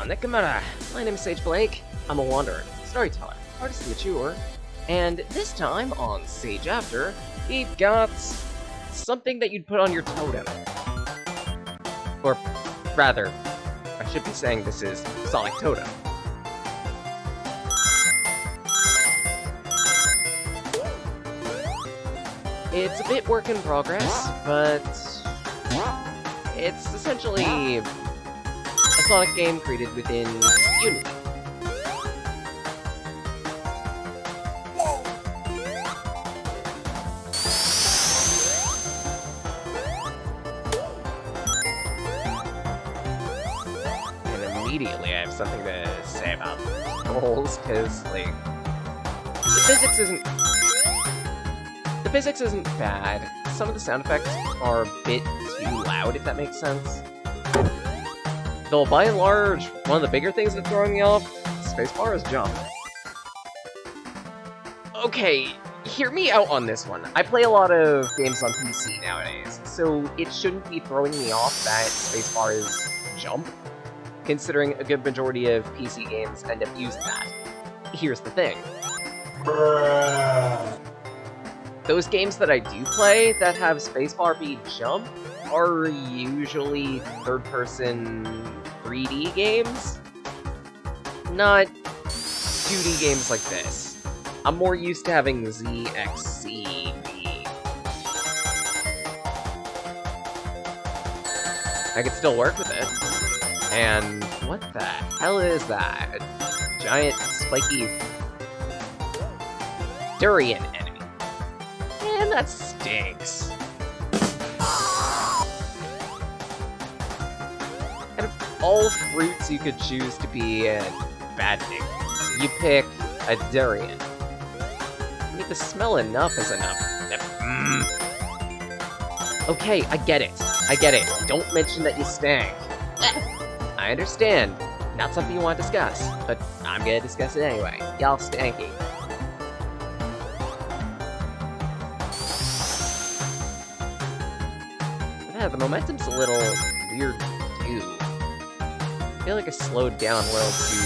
Nakamura. My name is Sage Blake. I'm a wanderer, storyteller, artist and mature, and this time on Sage After, we've got something that you'd put on your totem. Or rather, I should be saying this is Sonic Totem. It's a bit work in progress, but it's essentially a Sonic game created within Unity. And immediately I have something to say about controls, because, like, the physics isn't bad. Some of the sound effects are a bit too loud, if that makes sense. Though, by and large, one of the bigger things that's throwing me off, spacebar is jump. Okay, hear me out on this one. I play a lot of games on PC nowadays, so it shouldn't be throwing me off that spacebar is jump, considering a good majority of PC games end up using that. Here's the thing. Those games that I do play that have spacebar be jump are usually third-person 3D games, not 2D games like this. I'm more used to having ZXC be. I can still work with it. And what the hell is that? A giant, spiky durian enemy. Man, that stinks. Out of all fruits you could choose to be a bad thing, you pick a durian. I mean, the smell enough is enough. Okay, I get it. Don't mention that you stank. I understand. Not something you want to discuss, but I'm gonna discuss it anyway. Y'all stanky. Yeah, the momentum's a little weird, too. I feel like I slowed down a little too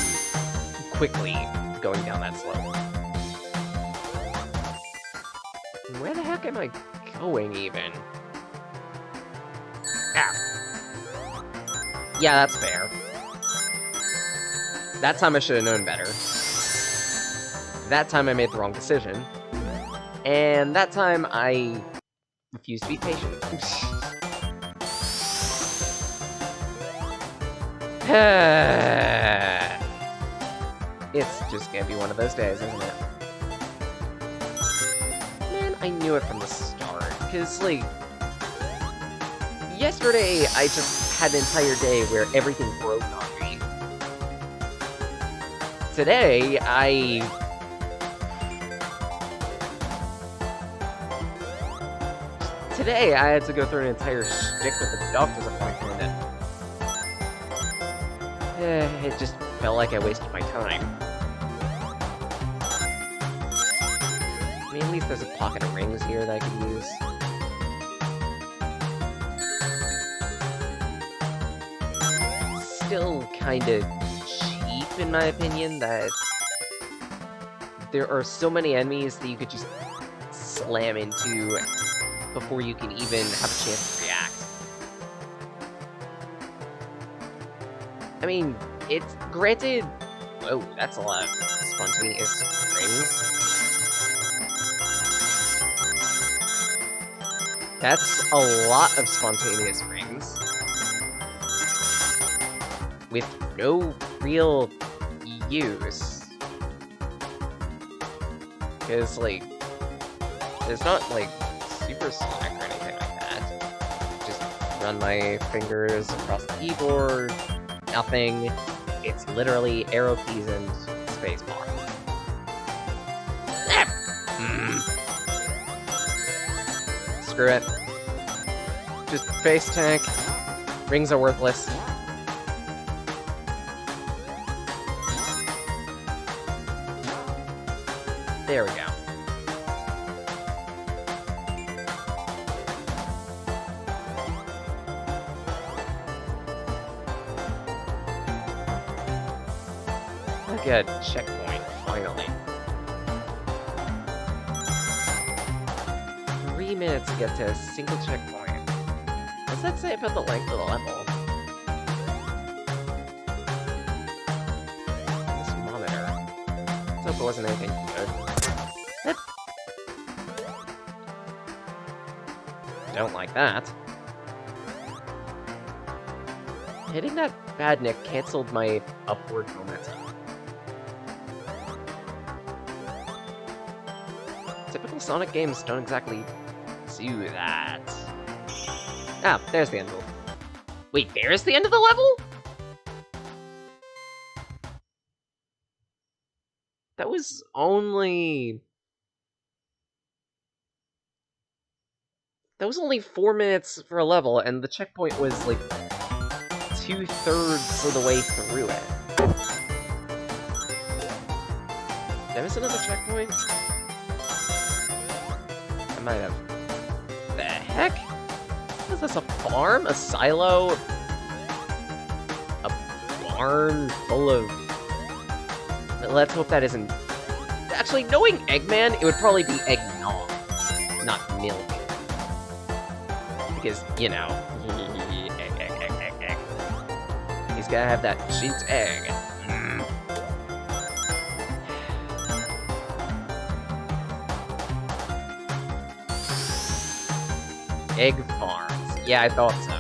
quickly going down that slope. Where the heck am I going, even? Ah! Yeah, that's fair. That time I should have known better. That time I made the wrong decision. And that time I refused to be patient. It's just gonna be one of those days, isn't it? Man, I knew it from the start, because, like, yesterday I just had an entire day where everything broke on me. Today, I had to go through an entire shtick with the doctor's appointment, and it just felt like I wasted my time. I mean, at least there's a pocket of rings here that I could use. Still kinda cheap, in my opinion, that there are so many enemies that you could just slam into before you can even have a chance to react. I mean, it's granted... Whoa, that's a lot of spontaneous rings. That's a lot of spontaneous rings. With no real use. Because, like, it's not, like, supersonic or anything like that. Just run my fingers across the keyboard. Nothing. It's literally arrow keys and spacebar. Screw it. Just face tank. Rings are worthless. There we go. get checkpoint, finally. 3 minutes to get to a single checkpoint. What's that say about the length of the level? This monitor. Let's hope it wasn't anything good. Don't like that. Hitting that badnik cancelled my upward momentum. Typical Sonic games don't exactly do that. Ah, there's the end of the level. Wait, there's the end of the level? That was only 4 minutes for a level, and the checkpoint was like 2/3 of the way through it. Did I miss another checkpoint? I might have. The heck? Is this a farm? A silo? A barn full of... Let's hope that isn't... Actually, knowing Eggman, it would probably be eggnog, not milk. Because, you know, egg. He's gotta have that Gint Egg. Egg farms. Yeah, I thought so.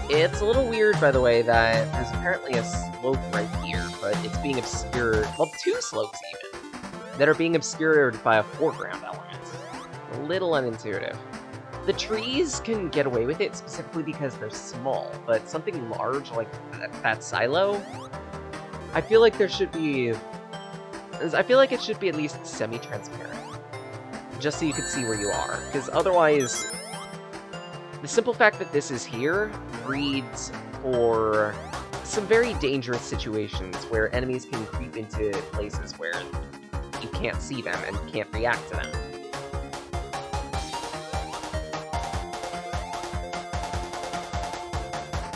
It's a little weird, by the way, that there's apparently a slope right here, but it's being obscured... Well, 2 slopes even, that are being obscured by a foreground element. A little unintuitive. The trees can get away with it specifically because they're small, but something large like that silo, I feel like there should be... I feel like it should be at least semi-transparent. Just so you can see where you are, because otherwise, the simple fact that this is here breeds for some very dangerous situations where enemies can creep into places where you can't see them and can't react to them.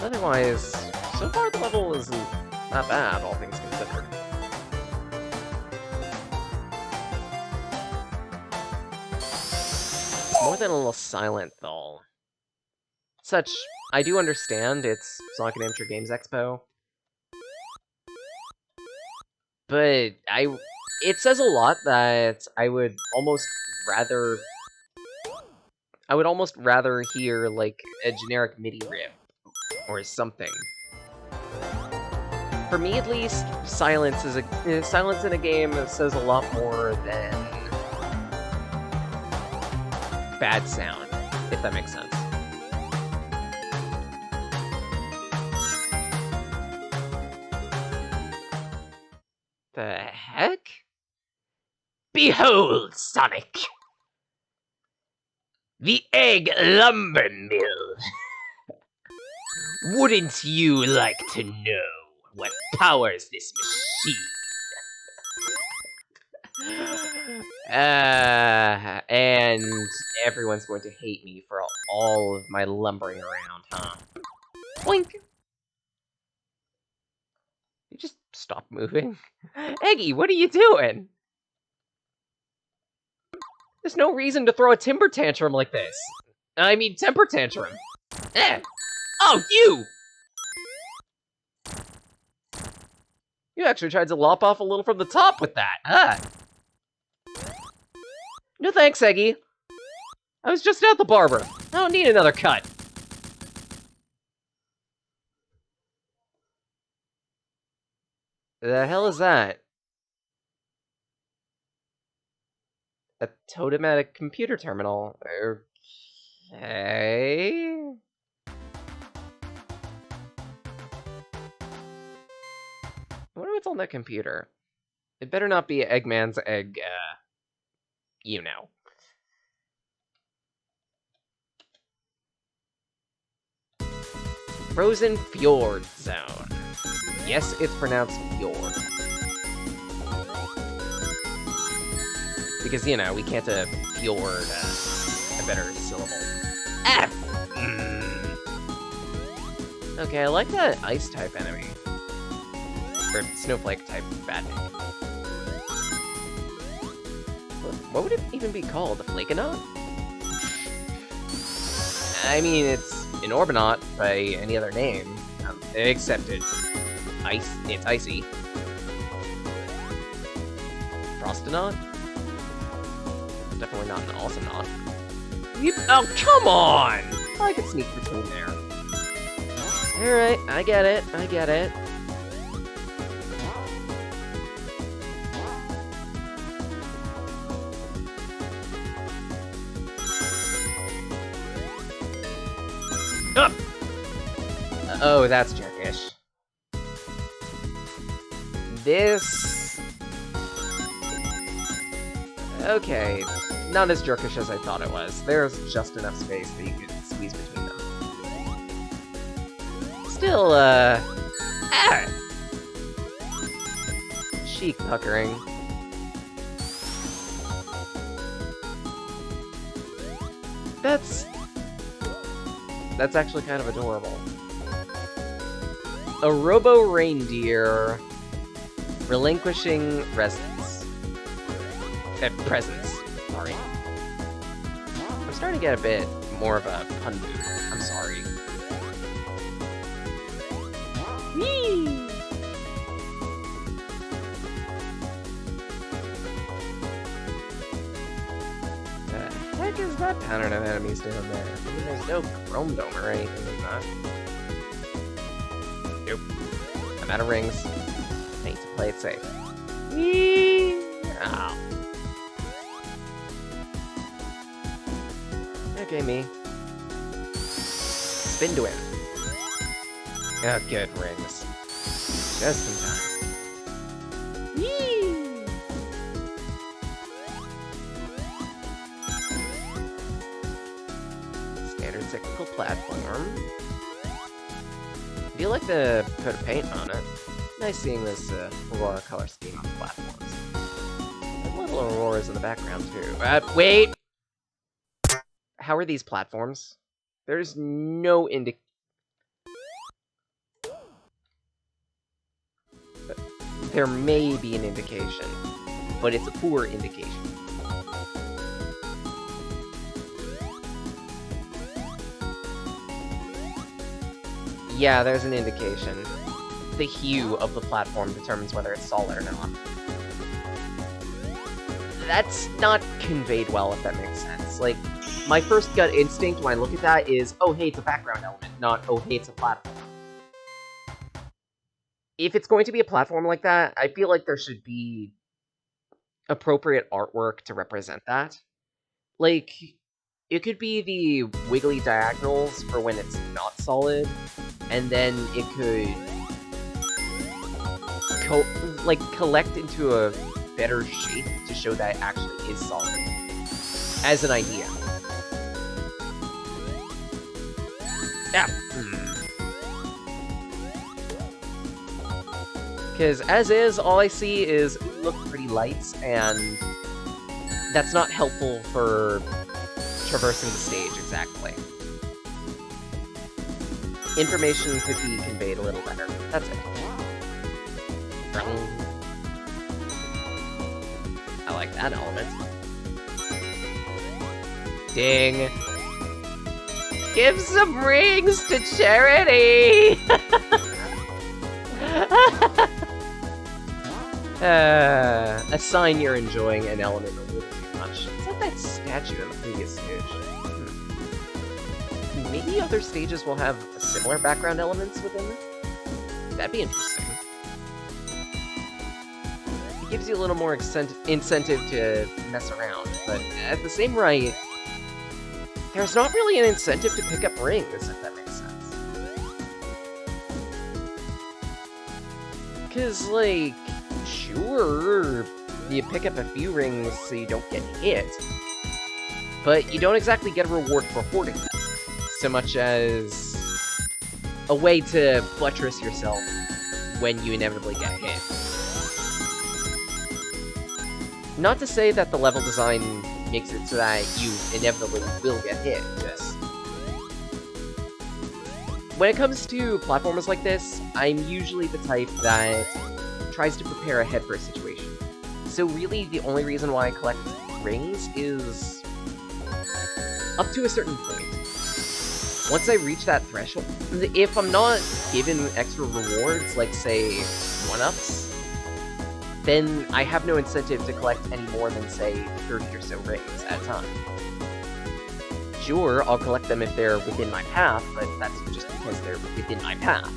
Otherwise, so far the level isn't that bad, all things considered. More than a little silent, though. Such, I do understand it's Sonic and Amateur Games Expo, but it says a lot that I would almost rather hear, like, a generic MIDI riff, or something. For me, at least, silence in a game says a lot more than bad sound, if that makes sense. The heck? Behold, Sonic! The Egg Lumber Mill! Wouldn't you like to know what powers this machine? And everyone's going to hate me for all of my lumbering around, huh? Boink! You just stop moving. Eggy, what are you doing? There's no reason to throw a temper tantrum like this. I mean, temper tantrum. Eh! Oh, you! You actually tried to lop off a little from the top with that, huh? No thanks, Eggy. I was just at the barber. I don't need another cut. The hell is that? A totem at a computer terminal. Okay. I wonder what's on that computer. It better not be Eggman's egg, you know. Frozen Fjord Zone. Yes, it's pronounced fjord. Because, you know, we can't fjord a better syllable. F! Okay, I like that ice-type enemy. Or snowflake type badnik. What would it even be called? A Flakenaut? I mean, it's an Orbinaut by any other name, except it's icy. Frostanaut? It's definitely not an Alsanaut. Oh, come on! I could sneak between there. Alright, I get it. Up! Oh, that's jerkish. This... Okay, not as jerkish as I thought it was. There's just enough space that you could squeeze between them. Still, cheek puckering. That's actually kind of adorable. A robo-reindeer relinquishing presence. Sorry. I'm starting to get a bit more of a pun mood. I'm sorry. Whee! The heck is that pattern of enemies doing there? I mean, there's no chrome dome or anything like that. Nope. I'm out of rings. I need to play it safe. Whee! Ow. Okay, me. Spin to win. Oh, good rings. Just in time. Whee! Standard cyclical platform. I feel like to put a paint on it. Nice seeing this Aurora color scheme on the platforms. There's little Auroras in the background, too. Wait! How are these platforms? There's no There may be an indication, but it's a poor indication. Yeah, there's an indication. The hue of the platform determines whether it's solid or not. That's not conveyed well, if that makes sense. Like, my first gut instinct when I look at that is, oh hey, it's a background element, not, oh hey, it's a platform. If it's going to be a platform like that, I feel like there should be appropriate artwork to represent that. Like, it could be the wiggly diagonals for when it's not solid, and then it could collect into a better shape to show that it actually is solid. As an idea. Yeah. Because as is, all I see is, look, pretty lights, and that's not helpful for traversing the stage exactly. Information could be conveyed a little better. That's it. I like that element. Ding! Give some rings to charity! Assign you're enjoying an element a little too much. It's like that statue in the previous stage. Maybe other stages will have similar background elements within them? That'd be interesting. It gives you a little more incentive to mess around, but at the same rate, there's not really an incentive to pick up rings, if that makes sense. Cause, like, sure, you pick up a few rings so you don't get hit, but you don't exactly get a reward for hoarding them, so much as a way to buttress yourself when you inevitably get hit. Not to say that the level design makes it so that you inevitably will get hit, just... When it comes to platformers like this, I'm usually the type that tries to prepare ahead for a situation. So really, the only reason why I collect rings is up to a certain point. Once I reach that threshold, if I'm not given extra rewards, like, say, 1-ups, then I have no incentive to collect any more than, say, 30 or so rings at a time. Sure, I'll collect them if they're within my path, but that's just because they're within my path.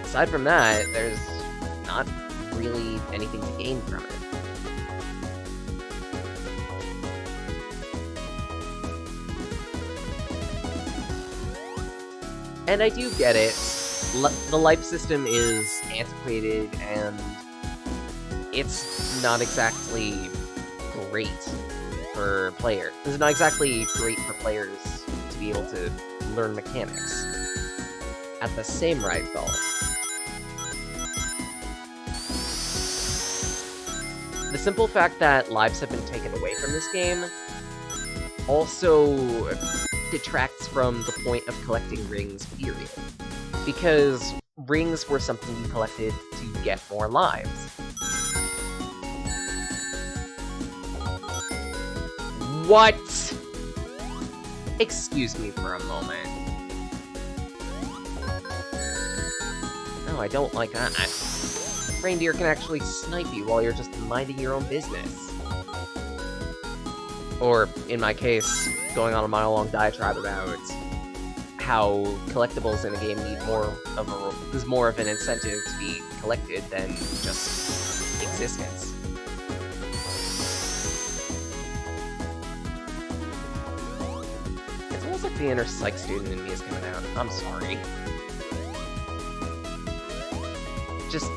Aside from that, there's not really anything to gain from it. And I do get it. The life system is antiquated, and it's not exactly great for players. It's not exactly great for players to be able to learn mechanics. At the same rate, though, the simple fact that lives have been taken away from this game also detracts from the point of collecting rings, period. Because rings were something you collected to get more lives. What? Excuse me for a moment. No, I don't like that. Reindeer can actually snipe you while you're just minding your own business. Or, in my case, going on a mile-long diatribe about how collectibles in a game need is more of an incentive to be collected than just existence. It's almost like the inner psych student in me is coming out. I'm sorry. Just,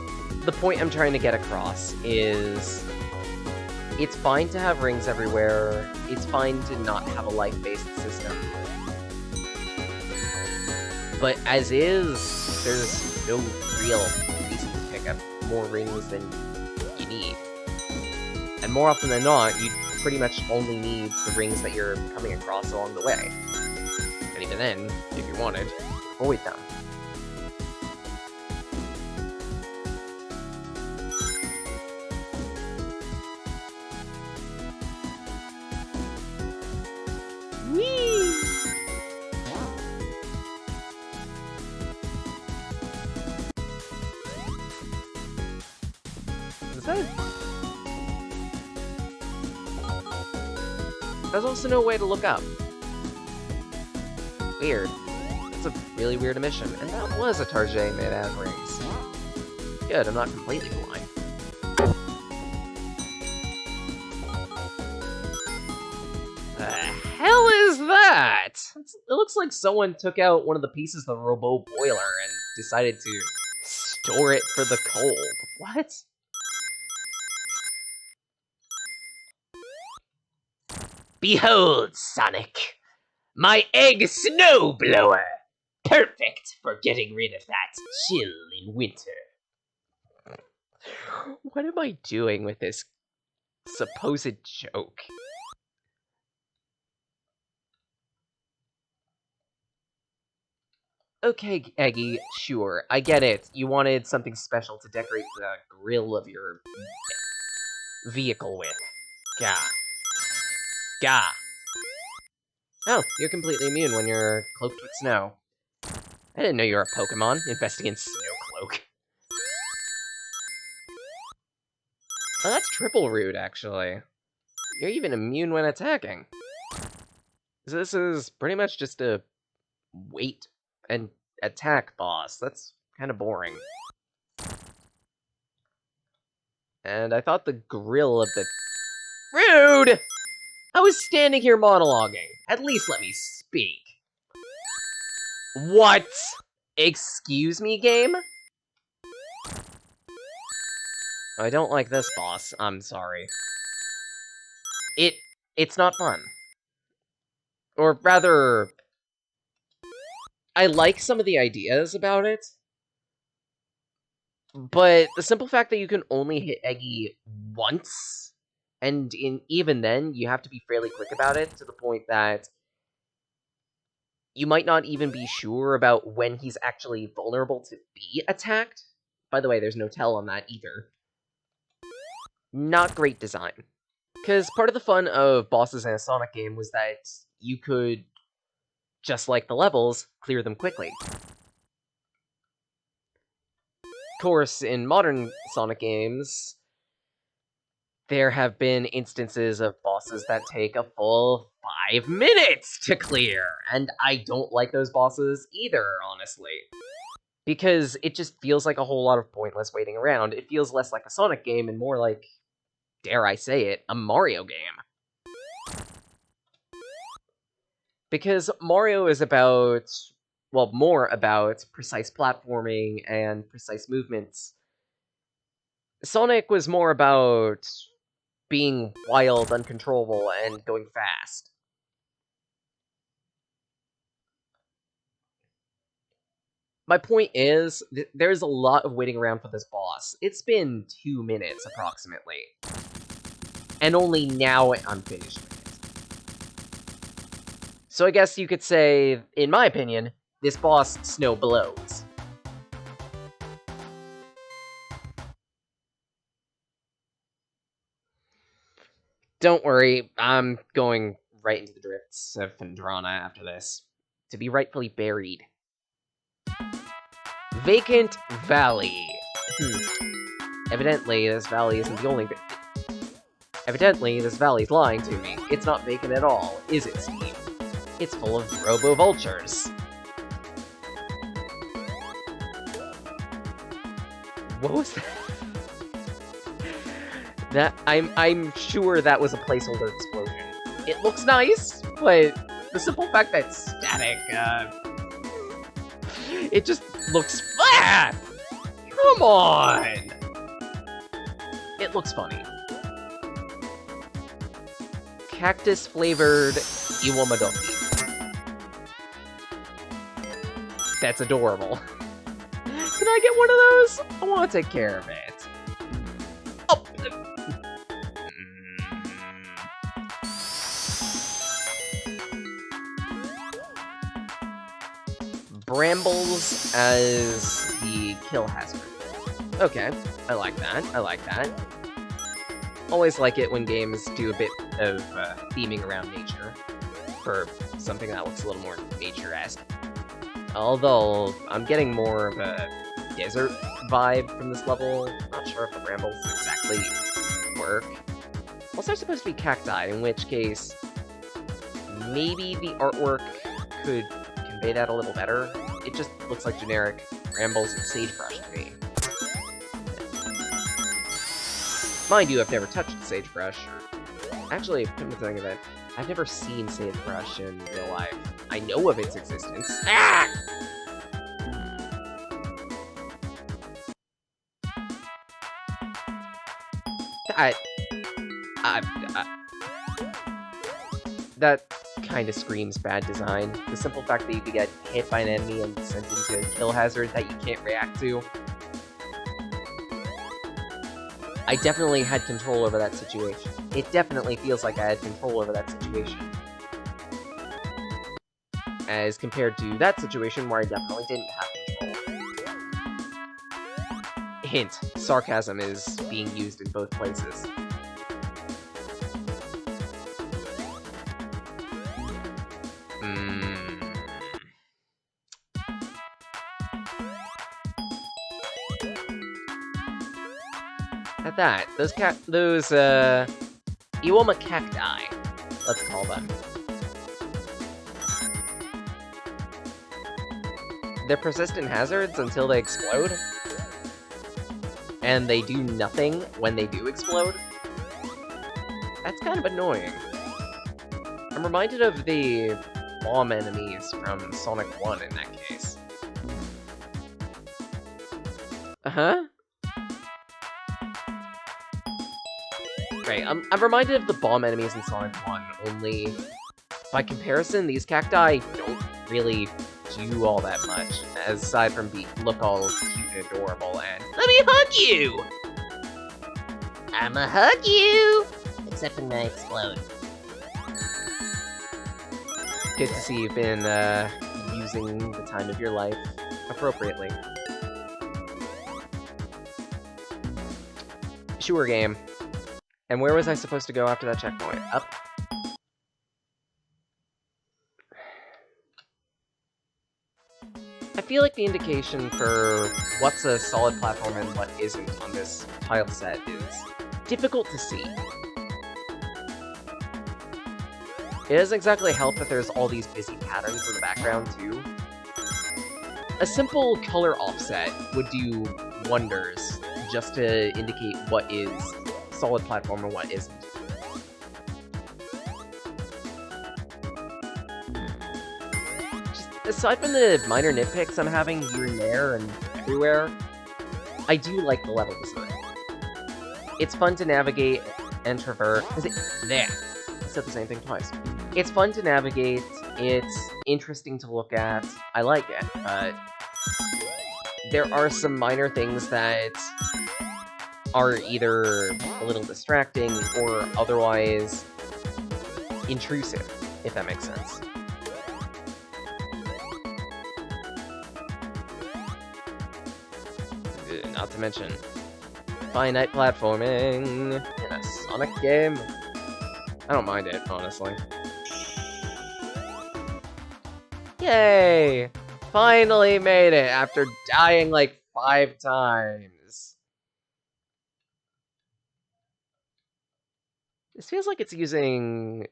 the point I'm trying to get across is, it's fine to have rings everywhere, it's fine to not have a life-based system. But as is, there's no real reason to pick up more rings than you need. And more often than not, you pretty much only need the rings that you're coming across along the way. And even then, if you wanted, avoid them. There's also no way to look up. Weird. That's a really weird omission. And that was a Target made out of rings. Good, I'm not completely blind. The hell is that? It looks like someone took out one of the pieces of the robot boiler and decided to store it for the cold. What? Behold, Sonic! My egg snowblower! Perfect for getting rid of that chill in winter. What am I doing with this supposed joke? Okay, Eggy, sure, I get it. You wanted something special to decorate the grill of your vehicle with. Gah. Gah. Oh, you're completely immune when you're cloaked with snow. I didn't know you were a Pokemon investing in Snowcloak. Oh, that's triple rude, actually. You're even immune when attacking. So this is pretty much just a wait and attack boss. That's kind of boring. And I thought the grill of the... Rude! I was standing here monologuing. At least let me speak. What? Excuse me, game? I don't like this boss. I'm sorry. It's not fun. Or rather, I like some of the ideas about it, but the simple fact that you can only hit Eggy once, and even then, you have to be fairly quick about it, to the point that you might not even be sure about when he's actually vulnerable to be attacked By the way, there's no tell on that either. Not great design. Because part of the fun of bosses in a Sonic game was that you could, just like the levels, clear them quickly. Of course, in modern Sonic games, there have been instances of bosses that take a full 5 minutes to clear, and I don't like those bosses either, honestly. Because it just feels like a whole lot of pointless waiting around. It feels less like a Sonic game and more like, dare I say it, a Mario game. Because Mario is about, well, more about precise platforming and precise movements. Sonic was more about being wild, uncontrollable, and going fast. My point is, there's a lot of waiting around for this boss. It's been 2 minutes, approximately. And only now I'm finished with it. So I guess you could say, in my opinion, this boss snow blows. Don't worry, I'm going right into the drifts of Phendrana after this, to be rightfully buried. Vacant Valley. Evidently, this valley isn't the only... Evidently, this valley's lying to me. It's not vacant at all, is it, Steve? It's full of robo-vultures. What was that? I'm sure that was a placeholder explosion. It looks nice, but the simple fact that it's static, it just looks... Ah! Come on! It looks funny. Cactus-flavored Iwamadoki. That's adorable. Can I get one of those? I want to take care of it. Oh! Brambles as the kill hazard. Okay, I like that, I like that. Always like it when games do a bit of theming around nature, for something that looks a little more nature-esque. Although, I'm getting more of a desert vibe from this level. Not sure if the brambles exactly work. Also, they're supposed to be cacti, in which case, maybe the artwork could convey that a little better. It just looks like generic brambles and sagebrush to me. Mind you, I've never touched sagebrush. Actually, come to think of it, I've never seen sagebrush in real life. I know of its existence. Ah! That kind of screams bad design. The simple fact that you could get hit by an enemy and sent into a kill hazard that you can't react to. I definitely had control over that situation. It definitely feels like I had control over that situation. As compared to that situation where I definitely didn't have control. Hint, sarcasm is being used in both places. At that, those Iwama cacti, let's call them. They're persistent hazards until they explode. And they do nothing when they do explode. That's kind of annoying. I'm reminded of the bomb enemies from Sonic 1 in that case. Uh-huh. Right, I'm reminded of the bomb enemies in Sonic 1, only by comparison, these cacti don't really do all that much, aside from look all cute and adorable and let me hug you! I'ma hug you! Except when I explode. Good to see you've been using the time of your life appropriately. Sure, game. And where was I supposed to go after that checkpoint? Up. I feel like the indication for what's a solid platform and what isn't on this tile set is difficult to see. It doesn't exactly help that there's all these busy patterns in the background, too. A simple color offset would do wonders just to indicate what is solid platform and what isn't. Just aside from the minor nitpicks I'm having here and there and everywhere, I do like the level design. It's fun to navigate and traverse. There! I said the same thing twice. It's fun to navigate, it's interesting to look at, I like it, but there are some minor things that are either a little distracting or otherwise intrusive, if that makes sense. Not to mention finite platforming in a Sonic game. I don't mind it, honestly. Yay! Finally made it after dying like 5 times. This feels like it's using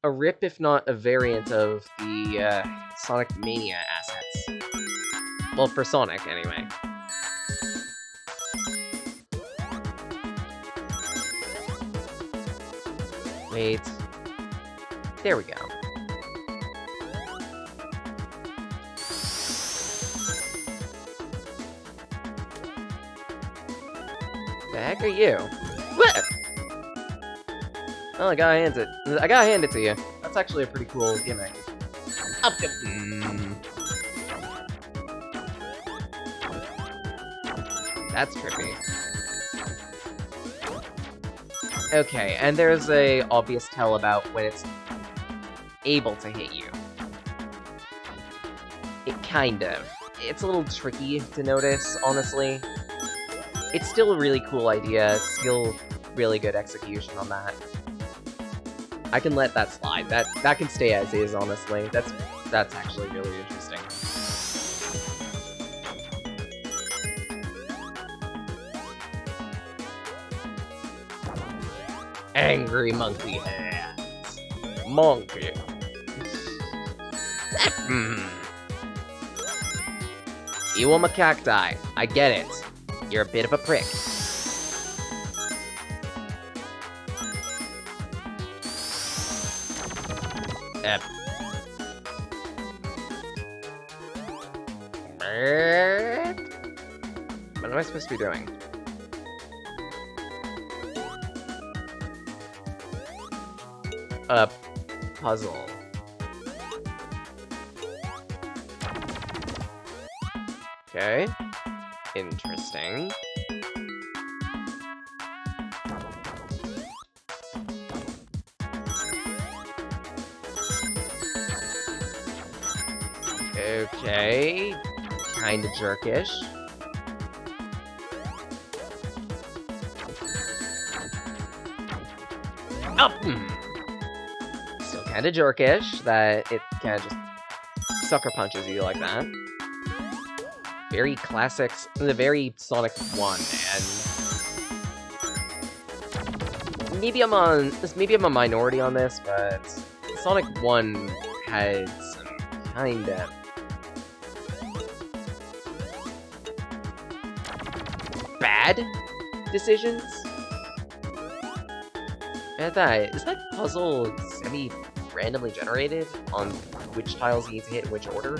a rip, if not a variant, of the Sonic Mania assets. Well, for Sonic, anyway. Wait. There we go. The heck are you? What? Oh, I gotta hand it to you. That's actually a pretty cool gimmick. Up to That's trippy. Okay, and there's a obvious tell about when it's able to hit you. It kind of. It's a little tricky to notice, honestly. It's still a really cool idea. It's still really good execution on that. I can let that slide. That can stay as is, honestly. That's actually really interesting. Angry monkey hands. Monkey. You want my cacti. I get it. You're a bit of a prick. What am I supposed to be doing? A puzzle. Okay. Interesting. Okay. Kinda jerkish. Up! Still kinda jerkish that it kinda just sucker punches you like that. Very classics, the very Sonic 1, and maybe I'm a minority on this, but Sonic 1 had some kind of bad decisions. Is that puzzle semi-randomly generated on which tiles you need to hit in which order?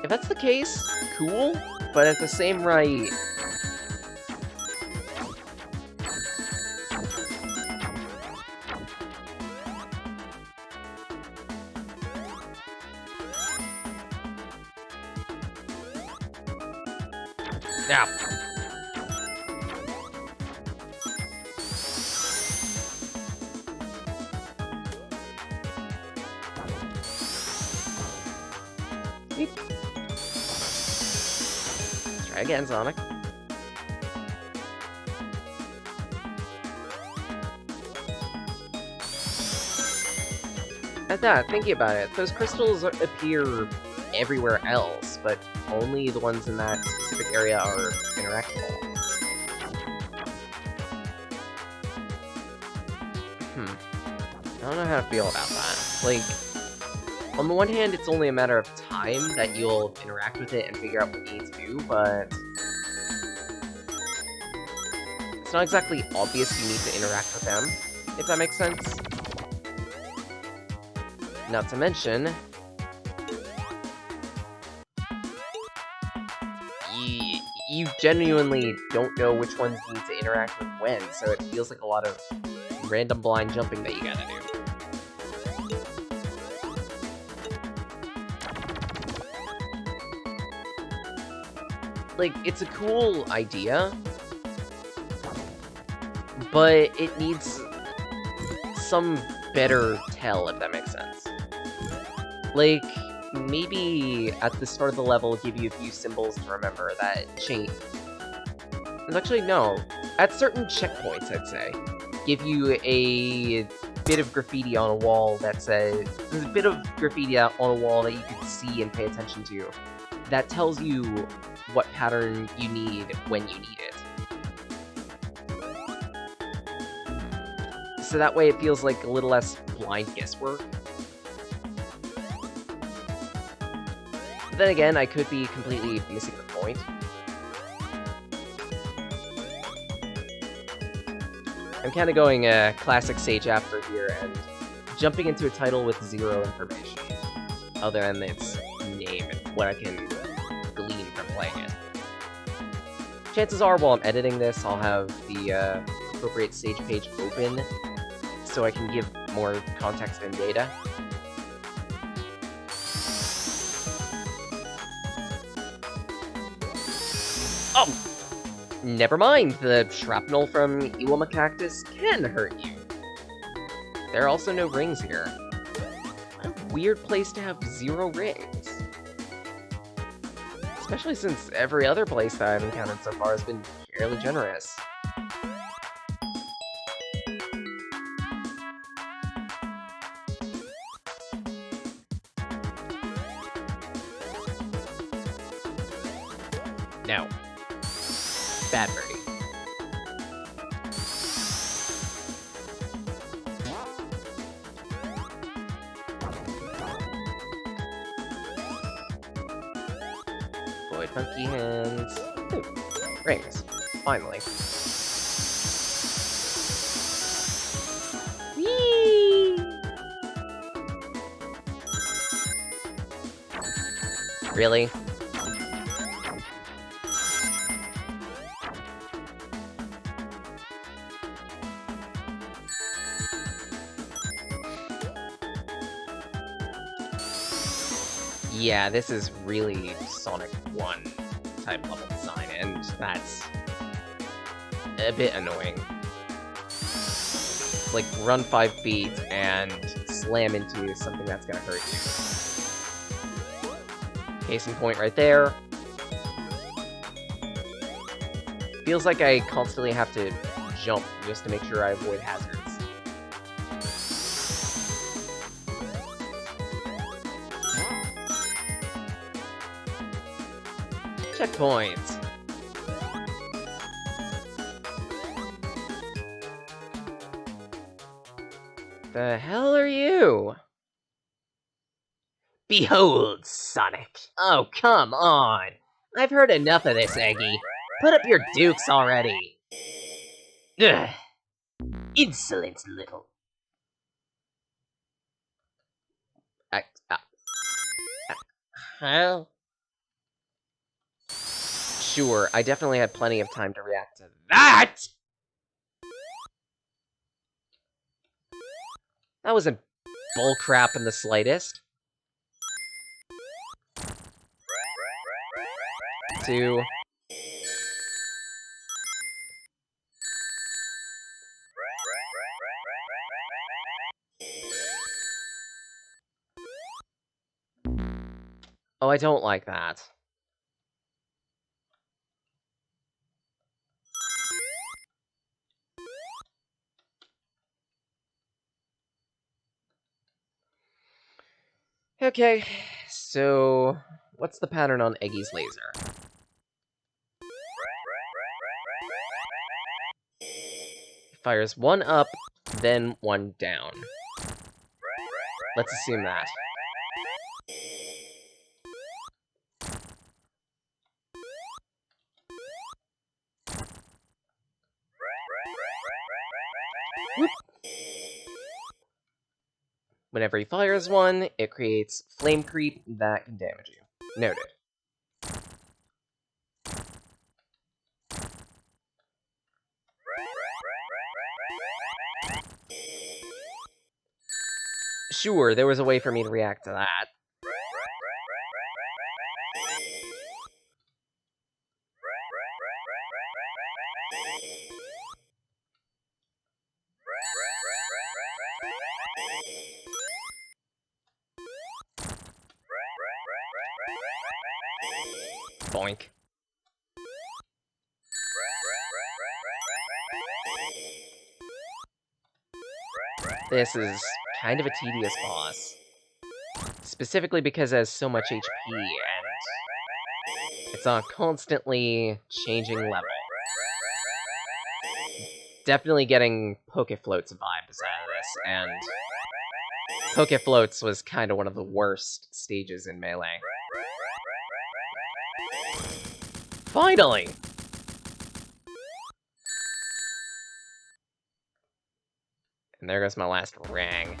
If that's the case, cool, but at the same right... Now. Try again, Sonic. At that, thinking about it, those crystals appear everywhere else, but only the ones in that specific area are interactable. I don't know how to feel about that. Like, on the one hand, it's only a matter of time that you'll interact with it and figure out what you need to do, but it's not exactly obvious you need to interact with them, if that makes sense. Not to mention, you genuinely don't know which ones you need to interact with when, so it feels like a lot of random blind jumping that you gotta do. Like, it's a cool idea, but it needs some better tell, if that makes sense. Like, maybe at the start of the level, give you a few symbols to remember that change. Actually, no. At certain checkpoints, I'd say, give you a bit of graffiti on a wall that says... There's a bit of graffiti on a wall that you can see and pay attention to that tells you what pattern you need when you need it. So that way it feels like a little less blind guesswork. But then again, I could be completely missing the point. I'm kind of going classic Sage after here and jumping into a title with zero information, other than its name and what I can glean from playing it. Chances are, while I'm editing this, I'll have the appropriate Sage page open, so I can give more context and data. Oh! Never mind, the shrapnel from Iwama Cactus can hurt you. There are also no rings here. What a weird place to have 0 rings. Especially since every other place that I've encountered so far has been fairly generous. No. Bad birdie. Void monkey hands. Ooh, rings. Finally. Whee! Really? Yeah, this is really Sonic 1 type level design, and that's a bit annoying. It's like, run 5 feet and slam into something that's gonna hurt you. Case in point right there. Feels like I constantly have to jump just to make sure I avoid hazards. Checkpoints. The hell are you? Behold, Sonic. Oh, come on. I've heard enough of this, Eggy. Put up your dukes already. Ugh. Insolent little... Well... Sure, I definitely had plenty of time to react to that! That wasn't bullcrap in the slightest. 2... Oh, I don't like that. Okay, so what's the pattern on Eggy's laser? It fires one up, then one down. Let's assume that. Whoop. Whenever he fires one, it creates flame creep that can damage you. Noted. Sure, there was a way for me to react to that. Boink. This is kind of a tedious boss. Specifically because it has so much HP, and it's on a constantly changing level. Definitely getting Pokefloats vibes out of this, and Pokefloats was kind of one of the worst stages in Melee. Finally! And there goes my last rang.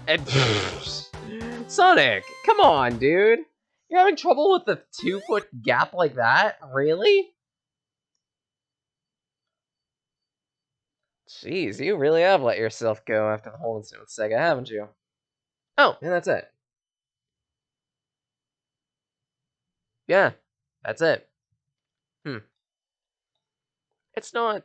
And Sonic, come on, dude! You're having trouble with a 2-foot gap like that? Really? Jeez, you really have let yourself go after the whole incident with Sega, haven't you? Oh, and that's it. Yeah, that's it. It's not...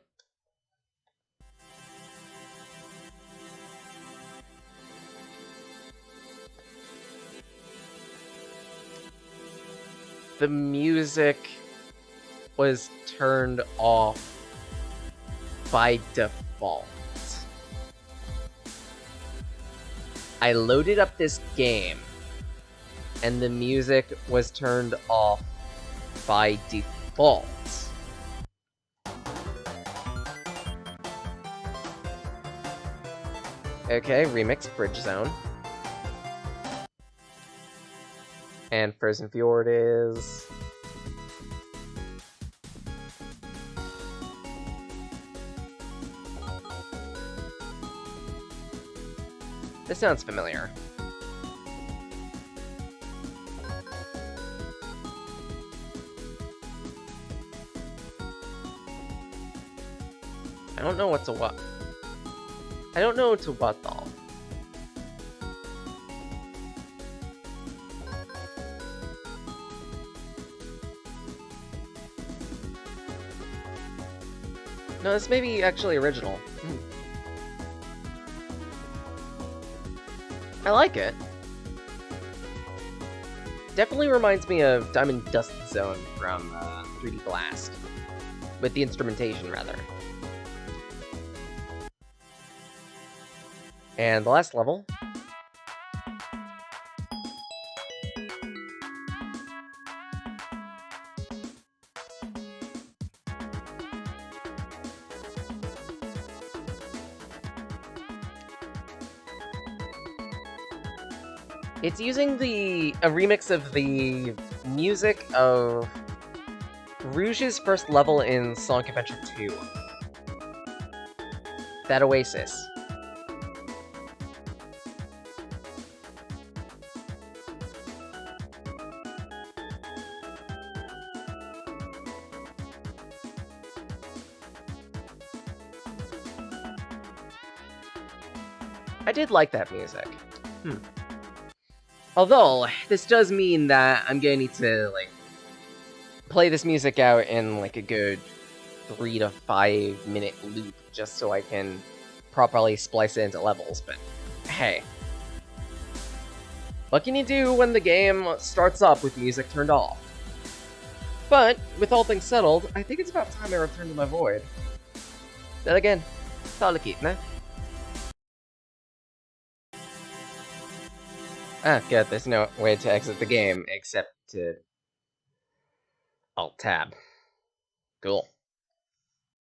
The music was turned off by default. I loaded up this game, and the music was turned off by default. Okay, Remix Bridge Zone. And Frozen Fjord is... This sounds familiar. I don't know what to what. I don't know to what though. No, this may be actually original. I like it. Definitely reminds me of Diamond Dust Zone from 3D Blast. With the instrumentation, rather. And the last level. It's using a remix of the music of Rouge's first level in Sonic Adventure 2. That Oasis. I did like that music. Although, this does mean that I'm gonna need to, like, play this music out in, like, a good 3 to 5 minute loop just so I can properly splice it into levels, but hey. What can you do when the game starts up with music turned off? But, with all things settled, I think it's about time I return to my void. Then again, ta-la-kit, ne? Ah, good, there's no way to exit the game except to Alt-Tab. Cool.